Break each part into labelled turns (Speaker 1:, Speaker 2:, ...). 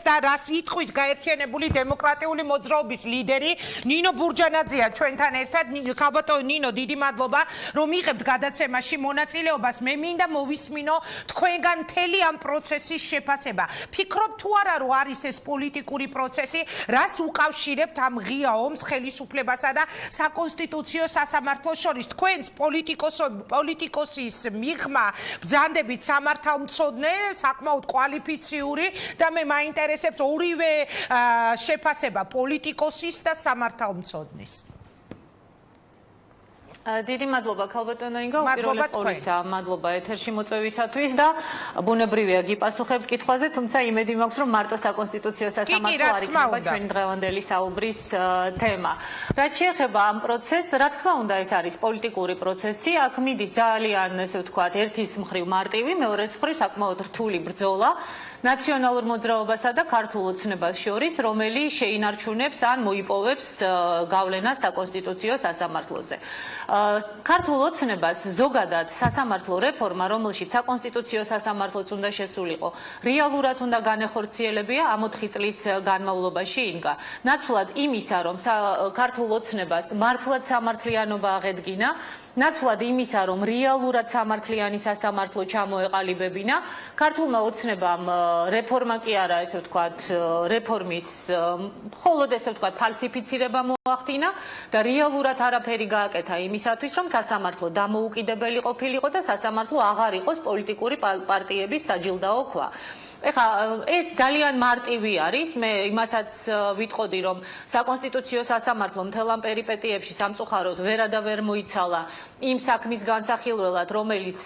Speaker 1: და რას იტყვის გაერთიანებული დემოკრატიული მოძრაობის ლიდერი ნინო ბურჯანაძეა ჩვენთან ერთად. ქალბატონო ნინო, დიდი მადლობა რომ იღებთ გადაცემაში მონაწილეობას. მე მინდა მოვისმინო თქვენგან მთელი ამ პროცესის შეფასება. ფიქრობ თუ არა რომ არის ეს პოლიტიკური პროცესი, რას უკავშირებთ ამ ღია ომს ხელისუფლებასა და საკონსტიტუციო სასამართლოს შორის? თქვენს პოლიტიკოსის მიღმა ბრძანდებით სამართალმცოდნე, საკმაოდ კვალიფიციური და მე მაინტერესებს ორივე შეფასება პოლიტიკოსის და სამართალმცოდნის.
Speaker 2: დიდი მადლობა ქალბატონო ინგა, უპირველეს ყოვლისა მადლობა ეთერში მოწვევისათვის და ბუნებრივია გიპასუხებთ კითხვაზე, თუმცა იმედი მაქვს რომ მარტო საკონსტიტუციო სასამართლო არ იქნება ჩვენი დღევანდელი საუბრის თემა. რაც შეეხება ამ პროცესს, რა თქმა უნდა ეს არის პოლიტიკური პროცესი, აქ მიდის ძალიან ესე ვთქვათ, ერთის მხრივ მარტივი, მეორეს მხრივ საკმაოდ რთული ბრძოლა ნაციონალურ მოძრაობასა და ქართულ ოცნებას შორის, რომელიც შეინარჩუნებს ან მოიპოვებს გავლენას საკონსტიტუციო სასამართლოზე. ქართულ ოცნებას ზოგადად სასამართლო რეფორმა, რომელშიც საკონსტიტუციო სასამართლოც უნდა შესულიყო, რეალურად უნდა განეხორციელებია ამ 4 წლის განმავლობაში იდგა. ნაცვლად იმისა, რომ ქართულ ოცნებას მართლაც სამართლიანობა აღედგინა, ნაცვლად იმისა, რომ რეალურად სამართლიანი სასამართლო ჩამოეყალიბებინა, ქართულმა ოცნებამ რეფორმა კი არა, ესე ვთქვათ, რეფორმის მხოლოდ ესე ვთქვათ, ფალსიფიცირება მოახდინა და რეალურად არაფერი გააკეთა იმისათვის, რომ სასამართლო დამოუკიდებელი ყოფილიყო და სასამართლო აღარ იყოს პოლიტიკური პარტიების საჯილდაო ქვა. ეხლა ეს ძალიან მარტივი არის, მე იმასაც ვიტყოდი, რომ საკონსტიტუციო სასამართლო მთელ ამ პერიპეტიებში სამწუხაროდ ვერადავერ მოიცალა იმ საქმის განსახილველად, რომელიც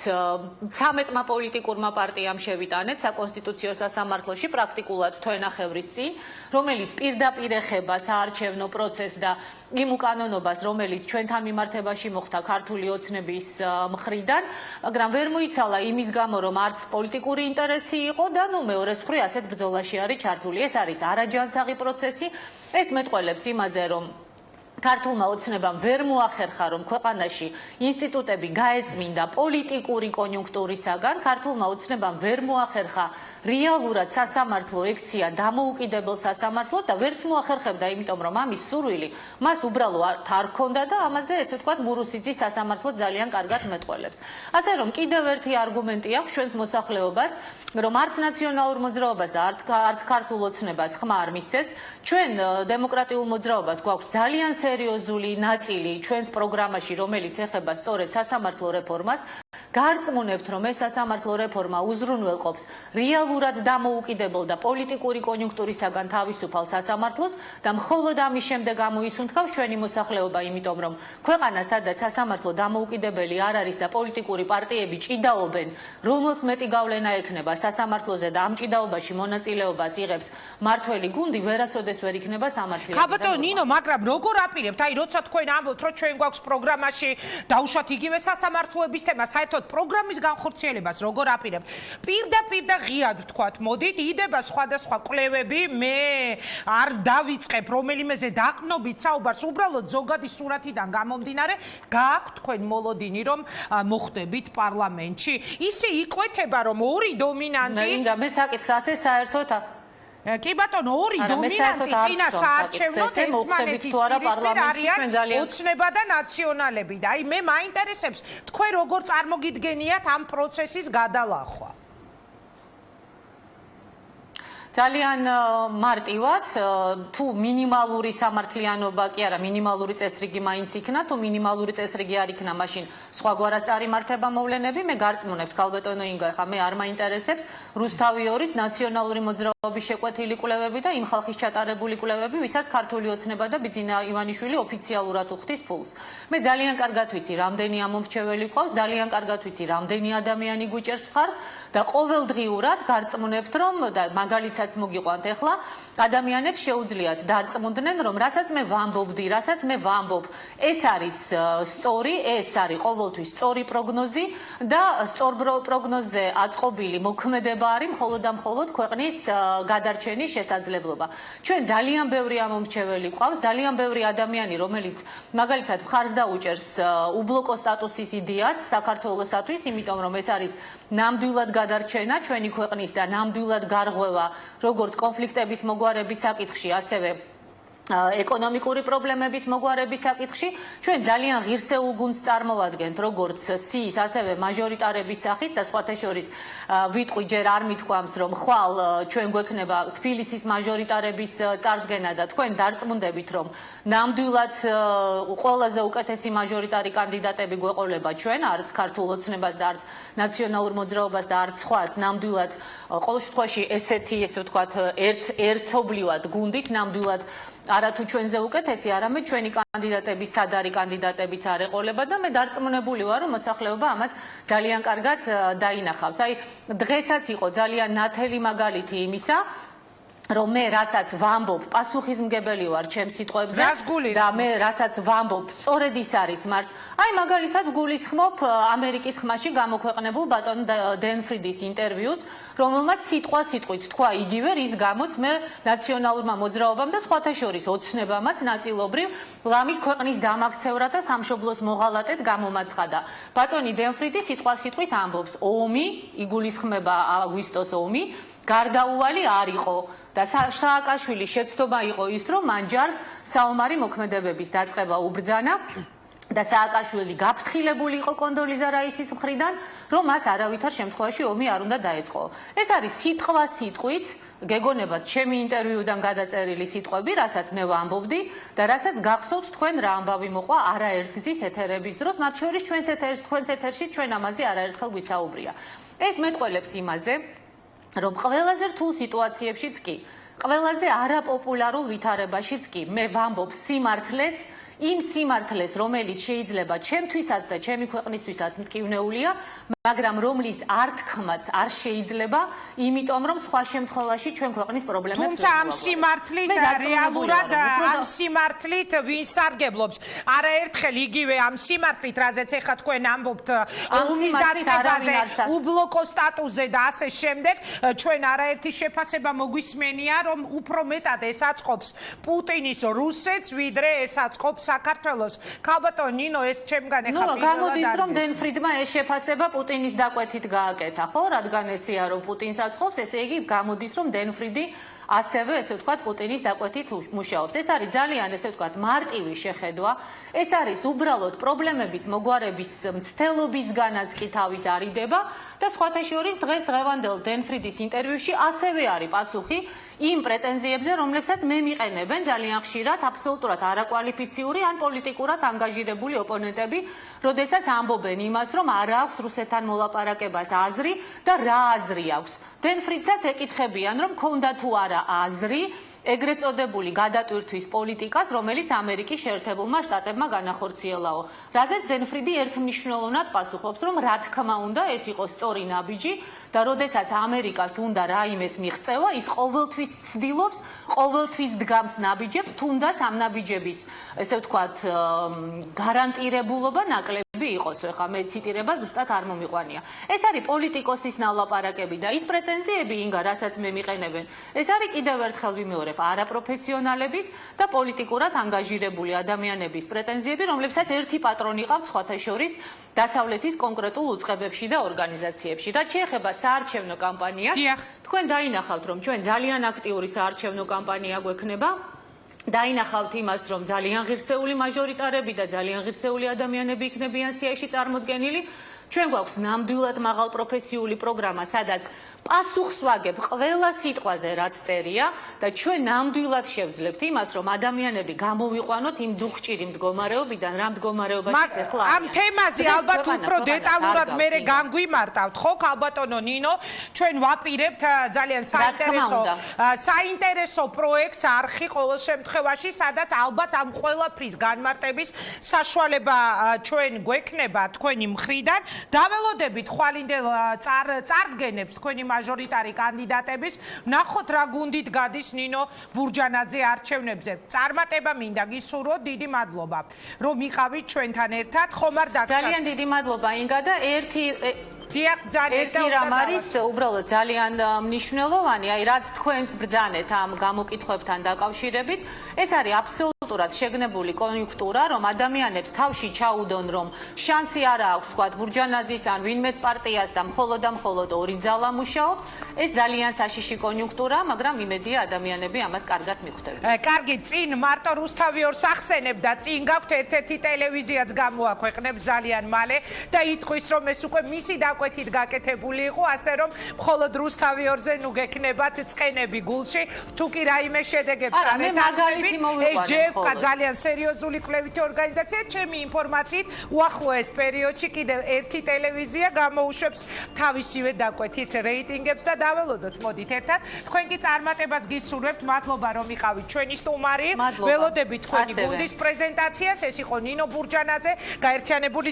Speaker 2: 13-მა პოლიტიკურმა პარტიამ შევიტანეთ საკონსტიტუციო სასამართლოში პრაქტიკულად თვენახევრის წინ, რომელიც პირდაპირ ეხება საარჩევნო პროცესს და იმ უკანონობას, რომელიც ჩვენთან მიმართებაში მოხდა ქართული ოცნების მხრიდან, მაგრამ ვერ მოიცალა იმის გამო, რომ არც პოლიტიკური ინტერესი იყო და მეორეს მხრივ ასეთ ბრძოლაში არის ჩართული. ეს არის არაჯანსაღი პროცესი, ეს მეტყველებს იმაზე, რომ ქართულმა ოცნებამ ვერ მოახერხა, რომ ქვეყანაში ინსტიტუტები გაეწმინდა პოლიტიკური კონიუნქტურისაგან, ქართულმა ოცნებამ ვერ მოახერხა რეალურად სასამართლო ექცია დამოუკიდებელ სასამართლოდ და ვერც მოახერხებდა, იმიტომ რომ ამის სურვილი მას უბრალოდ არ ჰქონდა და ამაზე ესე ვთქვათ მურუსიძის სასამართლო ძალიან კარგად მეტყველებს. ასე რომ კიდევ ერთი არგუმენტი აქვს ჩვენს მოსახლეობას, რომ არც ნაციონალურ მოძრაობას და არც ქართულ ოცნებას ხმა არ მისცეს. ჩვენ დემოკრატიულ მოძრაობას გვაქვს ძალიან სერიოზული ნაწილი ჩვენს პროგრამაში, რომელიც ეხება სწორედ სასამართლო რეფორმას. გარწმუნებთ, რომ ეს სასამართლო რეფორმა უზრუნველყოფს რეალურად დამოუკიდებელ და პოლიტიკური კონიუნქტურისაგან თავისუფალ სასამართლოს და მხოლოდ ამის შემდეგ ამოისუნთქავს ჩვენი მოსახლეობა, იმიტომ რომ ქვეყანა, სადაც სასამართლო დამოუკიდებელი არ არის და პოლიტიკური პარტიები ჭიდაობენ, რომელს მეტი გავლენა ექნება სასამართლოზე და ამ ჭიდაობაში მონაწილეობას იღებს მართველი გუნდი, ვერასოდეს ვერ იქნება სამართლიანი.
Speaker 1: ქალბატონო ნინო, მაგრამ როგორ აპირებთ, აი როცა თქვენ ამბობთ, რომ ჩვენ გვაქვს პროგრამაში დავუშვათ იგივე სასამართლოების თემა, საერთოდ პროგრამის განხორციელებას როგორ აპირებთ? პირდაპირ და ღიად ვთქვათ, მოდით, იდება სხვადასხვა კვლევები, მე არ დავიწყებ რომელიმეზე დაყნობით საუბარს, უბრალოდ ზოგადი სურათიდან გამომდინარე, გააქვთ თქვენ მოლოდინი, რომ მოხდებით პარლამენტში. ისე იკვეთება, რომ ორი დომინანტი
Speaker 2: მე საკითხს ასე საერთოდ
Speaker 1: კი ბატონო, ორი დომინანტი წინა საარჩევნოდ ერთმანეთის პირისპირ არიან ოცნება და ნაციონალები და აი მე მაინტერესებს თქვენ როგორ წარმოგიდგენიათ ამ პროცესის გადალახვა?
Speaker 2: ძალიან მარტივად, თუ მინიმალური სამართლიანობა კი არა, მინიმალური წესრიგი მაინც იქნა, თუ მინიმალური წესრიგი არ იქნა, მაშინ სხვაგვარად წარიმართება მოვლენები. მე გარწმუნებთ ქალბატონო ინგა, ხა მე არ მაინტერესებს რუსთავი 2-ის ნაციონალური მოძრაობის შეკვეთილი კვლევები და იმ ხალხის ჩატარებული კვლევები, ვისაც ქართული ოცნება და ბიძინა ივანიშვილი ოფიციალურად უხდის ფულს. მე ძალიან კარგად ვიცი, რამდენი ამომრჩეველი ყავს, ძალიან კარგად ვიცი, რამდენი ადამიანი გვიჭერს მხარს და ყოველდღიურად გარწმუნებთ, რომ და მაგალითად მოგიყვანთ ახლა ადამიანებს შეუძლიათ დარწმუნდნენ, რომ რასაც მე ვამბობდი, რასაც მე ვამბობ, ეს არის სწორი, ეს არის ყოველთვის სწორი პროგნოზი და სწორ პროგნოზზე აწყობილი მოქმედება არის მხოლოდ და მხოლოდ ქვეყნის გადარჩენის შესაძლებლობა. ჩვენ ძალიან ბევრი ამომრჩეველი გვყავს, ძალიან ბევრი ადამიანი, რომელიც მაგალითად მხარს დაუჭერს უბლოკო სტატუსის იდეას საქართველოსათვის, იმიტომ რომ ეს არის ნამდვილად გადარჩენა ჩვენი ქვეყნის და ნამდვილად გარღვევა როგორც კონფლიქტების მოგვარების საკითხში, ასევე ეკონომიკური პრობლემების მოგვარების საკითხში. ჩვენ ძალიან ღირსეულ გუნდს წარმოვადგენთ როგორც სიის, ასევე მაჟორიტარების სახით და სხვათა შორის ვიტყვი ჯერ არ მithქვამს, რომ ხვალ ჩვენ გვექნება თბილისის მაჟორიტარების წარდგენა და თქვენ დარწმუნდებით, რომ ნამდვილად ყველაზე უკეთესი მაჟორიტარი კანდიდატები გვეყოლება ჩვენ, არც ქართულ ოცნებას და არც ნაციონალურ მოძრაობას და არც სხვას, ნამდვილად ყოველ შემთხვევაში ესეთი, ესე ვთქვათ, ერთობლივად გუნდით, ნამდვილად არათუ ჩვენზე უკეთესი, არამედ ჩვენი კანდიდატები, სადარი კანდიდატებიც არ ეყოლება და მე დარწმუნებული ვარ, რომ მოსახლეობა ამას ძალიან კარგად დაინახავს. აი, დღესაც იყო ძალიან ნათელი მაგალითი იმისა, რომ მე რასაც ვამბობ, პასუხისმგებელი ვარ ჩემს სიტყვებზე და მე რასაც ვამბობ, სწორედ ის არის. აი, მაგალითად ვგულისხმობ ამერიკის ხმაში გამოქვეყნებულ ბატონ დენ ფრიდის ინტერვიუს, რომელმაც სიტყვით თქვა იგივე, რის გამოც მე ნაციონალურმა მოძრაობამ და სხვათა შორის ოცნებამაც ნაწილობრივ ლამის ქვეყნის დამაქცევრად და სამშობლოს მოღალატედ გამომაცხადა. ბატონი დენ ფრიდი სიტყვით ამბობს, ომი, იგულისხმება აგვისტოს ომი, გარდაუვალი არ იყო და სააკაშვილის შეცდომა იყო ის, რომ მან ჯარს საომარი მოქმედებების დაწყება უბრძანა და სააკაშვილი გაფრთხილებული იყო კონდოლიზა რაისის მხრიდან, რომ მას არავითარ შემთხვევაში ომი არ უნდა დაეწყო. ეს არის სიტყვა სიტყვით, გეგონებათ ჩემი ინტერვიუდან გადაწერილი სიტყვები, რასაც მე ვამბობდი და რასაც გახსოვთ თქვენ რა ამბავი მოყვა არაერთგზის ეთერების დროს, მათ შორის თქვენს ეთერში ჩვენ ამაზე არაერთხელ გვისაუბრია. ეს მეტყველებს იმაზე, რომ ყველაზე რთულ სიტუაციებშიც კი, ყველაზე არაპოპულარულ ვითარებაშიც კი მე ვამბობ სიმართლეს, იმ სიმართლეს, რომელიც შეიძლება ჩემთვისაც და ჩემი ქვეყნისთვისაც მტკივნეულია, მაგრამ რომლის არ თქმაც არ შეიძლება, იმიტომ რომ სხვა შემთხვევაში ჩვენ ქვეყნის პრობლემებს
Speaker 1: თუმცა ამ სიმართლით რეალურად ამ სიმართლით ვინ სარგებლობს? არაერთხელ იგივე ამ სიმართლით, რაზეც ეხლა თქვენ ამბობთ ომის დაწყებაზე, უბლოკო სტატუსზე და ასე შემდეგ, ჩვენ არაერთი შეფასება მოგვისმენია, რომ უფრო მეტად ესაწყობს პუტინის რუსეთს, ვიდრე ესაწყობს საქართველოს. ქალბატონ ნინო, ეს ჩემგან ეხლა პირველად
Speaker 2: გამოდის, რომ დენ ფრიდმა ეს შეფასება პუტინის დაკვეთით გააკეთა, ხო? რადგან ესეა, რომ პუტინს აწყობს, ესე იგი გამოდის, რომ დენ ფრიდი ასევე, ესე ვთქვათ, პუტინის დაკვეთით მუშაობს. ეს არის ძალიან, ესე ვთქვათ, მარტივი შეხედვა. ეს არის უბრალოდ პრობლემების მოგვარების მცდელობისგანაც კი თავის არიდება და სხვათა შორის დღეს დღევანდელ დენ ფრიდის ინტერვიუში ასევე არის პასუხი იმ პრეტენზიებზე, რომლებსაც მე მიყენებენ ძალიან ხშირად აბსოლუტურად არაკვალიფიციური ან პოლიტიკურად ანგაჟირებული ოპონენტები, როდესაც ამბობენ იმას, რომ არ აქვს რუსეთთან მოლაპარაკებას აზრი და რა აზრი აქვს. დენ ფრიდსაც ეკითხებიან, რომ ქონდა თუ არა აზრი ეგრეთ წოდებული გადატვირთვის პოლიტიკას, რომელიც ამერიკის შეერთებულმა შტატებმა განახორციელაო. რაზეც დენ ფრიდი ერთმნიშვნელოვნად პასუხობს, რომ რა თქმა უნდა ეს იყოს სწორი ნაბიჯი და როდესაც ამერიკას უნდა რაიმეს მიღწევა, ის ყოველთვის ცდილობს, ყოველთვის დგამს ნაბიჯებს, თუნდაც ამ ნაბიჯების, ესე ვთქვათ, გარანტირებულობა ნაკლები იყოს. ეხლა მე ციტირება ზუსტად არ მომიყვანია. ეს არის პოლიტიკოსის ნალაპარაკები და ის პრეტენზიები, ინგა, რასაც მე მიყენებენ, ეს არის კიდევ ერთხელ ვიმეორებ, არაპროფესიონალების და პოლიტიკურად ანგაჟირებული ადამიანების პრეტენზიები, რომლებსაც ერთი პატრონი ყავთ სხვათა შორის დასავლეთის კონკრეტულ უწყებებში და ორგანიზაციებში. რაც შეეხება საარჩევნო კამპანიას, თქვენ დაინახავთ, რომ ჩვენ ძალიან აქტიური საარჩევნო კამპანია გვექნება. დაინახავთ იმას, რომ ძალიან ღირსეული მაჟორიტარები და ძალიან ღირსეული ადამიანები იქნებიან სიაში წარმოდგენილი. ჩვენ გვაქვს ნამდვილად მაღალპროფესიული პროგრამა, სადაც პასუხს ვაგებ ყველა სიტყვაზე, რაც წერია და ჩვენ ნამდვილად შევძლებთ იმას, რომ ადამიანები გამოვიყვანოთ იმ დუხჭირი მდგომარეობიდან, რა მდგომარეობაშიც ეხლა არიან.
Speaker 1: ამ თემაზე ალბათ უფრო დეტალურად მერე განგვიმარტავთ, ხო, ქალბატონო ნინო? ჩვენ ვაპირებთ ძალიან საინტერესო პროექტს არხი ყოველ შემთხვევაში, სადაც ალბათ ამ ყველაფრის განმარტების საშუალება ჩვენ გვექნება თქვენი მხრიდან. დაველოდებით ხვალინდელ წარდგენებს თქვენი მაჟორიტარი კანდიდატების. ნახოთ რა გუნდით გადის ნინო ბურჯანაძე არჩევნებზე. წარმატება მინდა გისურვოთ, დიდი მადლობა რომ იყავით ჩვენთან ერთად. ხომ არ დაგჭირდა?
Speaker 2: ძალიან დიდი მადლობა ინგა და
Speaker 1: დიახ, ძალიან
Speaker 2: ერთი რამ არის უბრალოდ ძალიან მნიშვნელოვანი, აი რაც თქვენც ბრძანეთ ამ გამოკითხვებთან დაკავშირებით, ეს არის აბსოლუტურად შეგნებული კონიუნქტურა, რომ ადამიანებს თავში ჩაუდონ, რომ შანსი არ აქვს, თქვათ, ბურჯანაძის ან ვინმეს პარტიას და მხოლოდ ორი ძალა მუშაობს, ეს ძალიან საშიში კონიუნქტურაა, მაგრამ იმედია ადამიანები ამას კარგად მიხვდებიან.
Speaker 1: კარგი, წინ მარტო რუსთავიორს ახსენებ და წინ გაქვთ ერთ-ერთი ტელევიზიაც გამოაქვეყნებს ძალიან მალე და იტყვის, რომ ეს უკვე მისი დაკვეთით გაკეთებული იყო, ასე რომ მხოლოდ რუსთავიორზე ნუ გექნებათ წყენები გულში, თუ კი რაიმე შედეგებს არ ეთანხმებით, ეს ჯეფკა ძალიან სერიოზული კვლევითი ორგანიზაცია, ჩემი ინფორმაციით უახლოეს პერიოდში კიდევ ერთი ტელევიზია გამოუშვებს თავისივე დაკვეთით რეიტინგებს და დაველოდოთ მოდით ერთად. თქვენ კი წარმატებას გისურვებთ, მადლობა რომ იყავით ჩვენი სტუმარი. ველოდებით თქვენი გუნდის პრეზენტაციას, ეს იყო ნინო ბურჯანაძე, გაერთიანებული